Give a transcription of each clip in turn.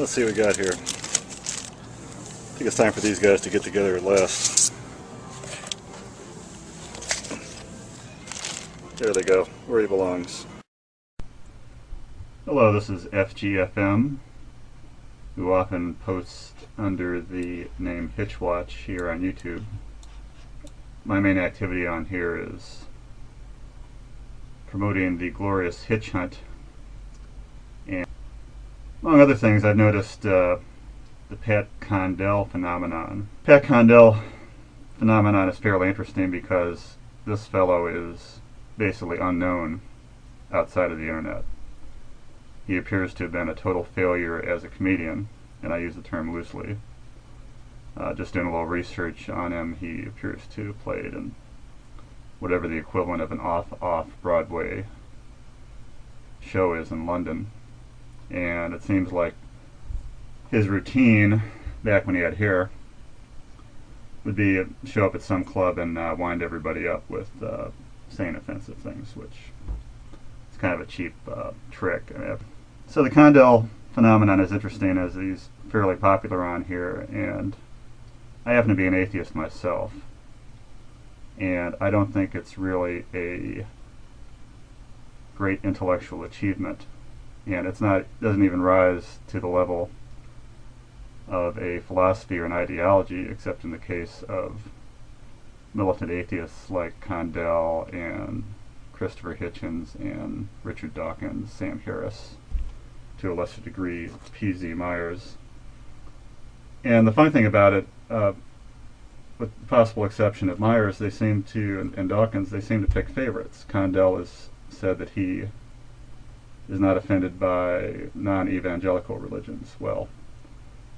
Let's see what we got here. I think it's time for these guys to get together at last. There they go, where he belongs. Hello, this is FGFM, who often posts under the name Hitchwatch here on YouTube. My main activity on here is promoting the glorious hitch hunt, and among other things I've noticed the Pat Condell phenomenon. Pat Condell phenomenon is fairly interesting because this fellow is basically unknown outside of the internet. He appears to have been a total failure as a comedian, and I use the term loosely. Just doing a little research on him, he appears to have played in whatever the equivalent of an off-Broadway show is in London. And it seems like his routine, back when he had hair, would be show up at some club and wind everybody up with saying offensive things, which is kind of a cheap trick. So the Condell phenomenon is interesting, as he's fairly popular on here, and I happen to be an atheist myself, and I don't think it's really a great intellectual achievement, and doesn't even rise to the level of a philosophy or an ideology, except in the case of militant atheists like Condell and Christopher Hitchens and Richard Dawkins, Sam Harris, to a lesser degree P.Z. Myers. And the funny thing about it, with the possible exception of Myers, they seem to, and Dawkins, they seem to pick favorites. Condell has said that he is not offended by non-evangelical religions. Well,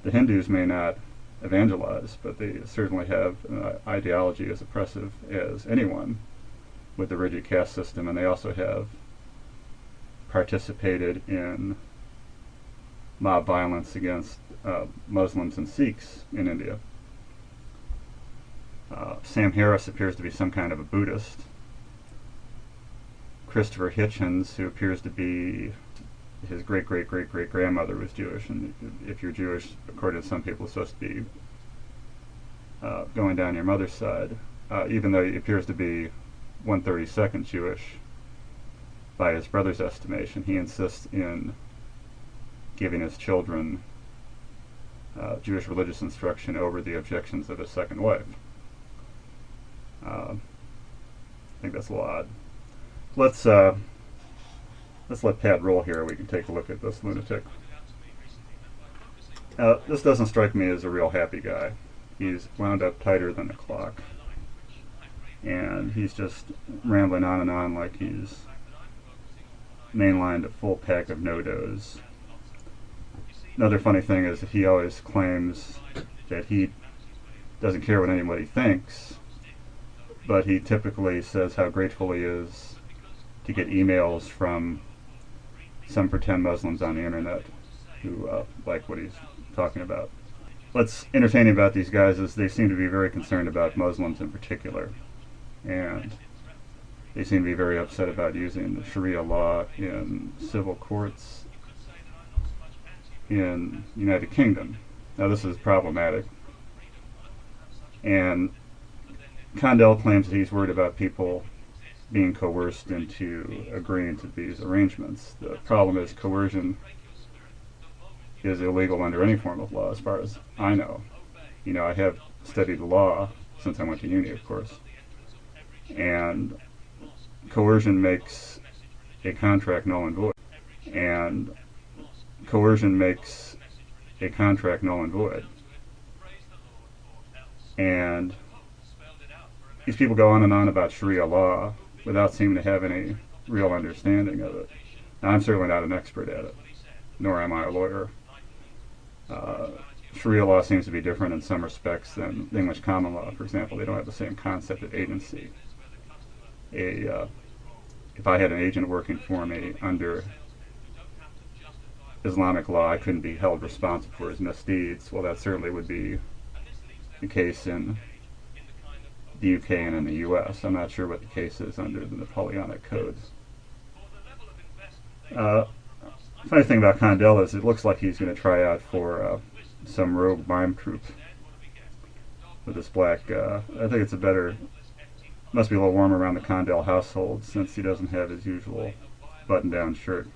the Hindus may not evangelize, but they certainly have an ideology as oppressive as anyone with the rigid caste system, and they also have participated in mob violence against Muslims and Sikhs in India. Sam Harris appears to be some kind of a Buddhist. Christopher Hitchens, who appears to be, his great-great-great-great-grandmother was Jewish, and if you're Jewish, according to some people, it's supposed to be going down your mother's side, even though he appears to be 1/32 Jewish by his brother's estimation. He insists in giving his children Jewish religious instruction over the objections of his second wife. I think that's a little odd. Let's let Pat roll here. We can take a look at this lunatic. This doesn't strike me as a real happy guy. He's wound up tighter than a clock, and he's just rambling on and on like he's mainlined a full pack of no-dos. Another funny thing is that he always claims that he doesn't care what anybody thinks, but he typically says how grateful he is to get emails from some pretend Muslims on the internet who like what he's talking about. What's entertaining about these guys is they seem to be very concerned about Muslims in particular, and they seem to be very upset about using the Sharia law in civil courts in the United Kingdom. Now this is problematic, and Condell claims that he's worried about people being coerced into agreeing to these arrangements. The problem is coercion is illegal under any form of law as far as I know. You know, I have studied law since I went to uni, of course, and coercion makes a contract null and void. And coercion makes a contract null and void. And these people go on and on about Sharia law without seeming to have any real understanding of it. Now, I'm certainly not an expert at it, nor am I a lawyer. Sharia law seems to be different in some respects than English common law. For example, they don't have the same concept of agency. If I had an agent working for me under Islamic law, I couldn't be held responsible for his misdeeds. Well, that certainly would be the case in the UK and in the US. I'm not sure what the case is under the Napoleonic Code. funny thing about Condell is it looks like he's going to try out for some rogue mime troupe with this black. I think it's a better. Must be a little warmer around the Condell household since he doesn't have his usual button-down shirt.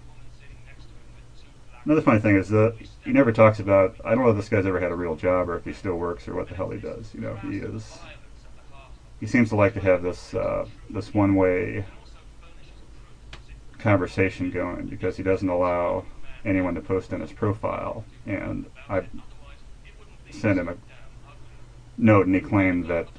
Another funny thing is that he never talks about. I don't know if this guy's ever had a real job or if he still works or what the hell he does. You know, he is. He seems to like to have this one-way conversation going because he doesn't allow anyone to post in his profile. And I sent him a note, and he claimed that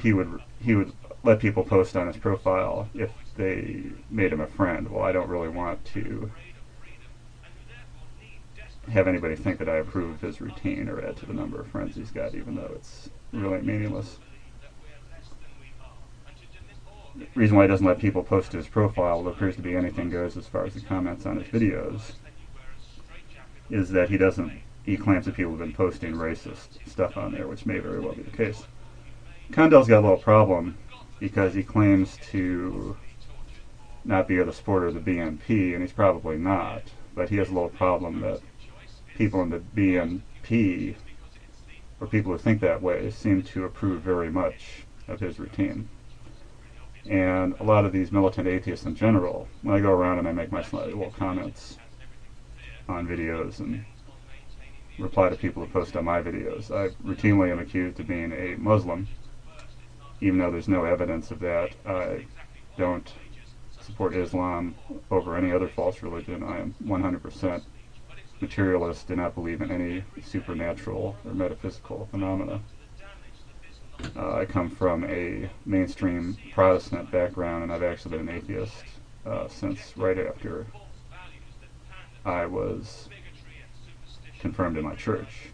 he would let people post on his profile if they made him a friend. Well, I don't really want to have anybody think that I approve of his routine or add to the number of friends he's got, even though it's really meaningless. The reason why he doesn't let people post to his profile, it appears to be anything goes as far as the comments on his videos, is that he claims that people have been posting racist stuff on there, which may very well be the case. Condell's got a little problem because he claims to not be the supporter of the BNP, and he's probably not, but he has a little problem that people in the BNP, or people who think that way, seem to approve very much of his routine. And a lot of these militant atheists in general, when I go around and I make my little comments on videos and reply to people who post on my videos, I routinely am accused of being a Muslim, even though there's no evidence of that. I don't support Islam over any other false religion. I am 100% materialist, do not believe in any supernatural or metaphysical phenomena. I come from a mainstream Protestant background, and I've actually been an atheist since right after I was confirmed in my church.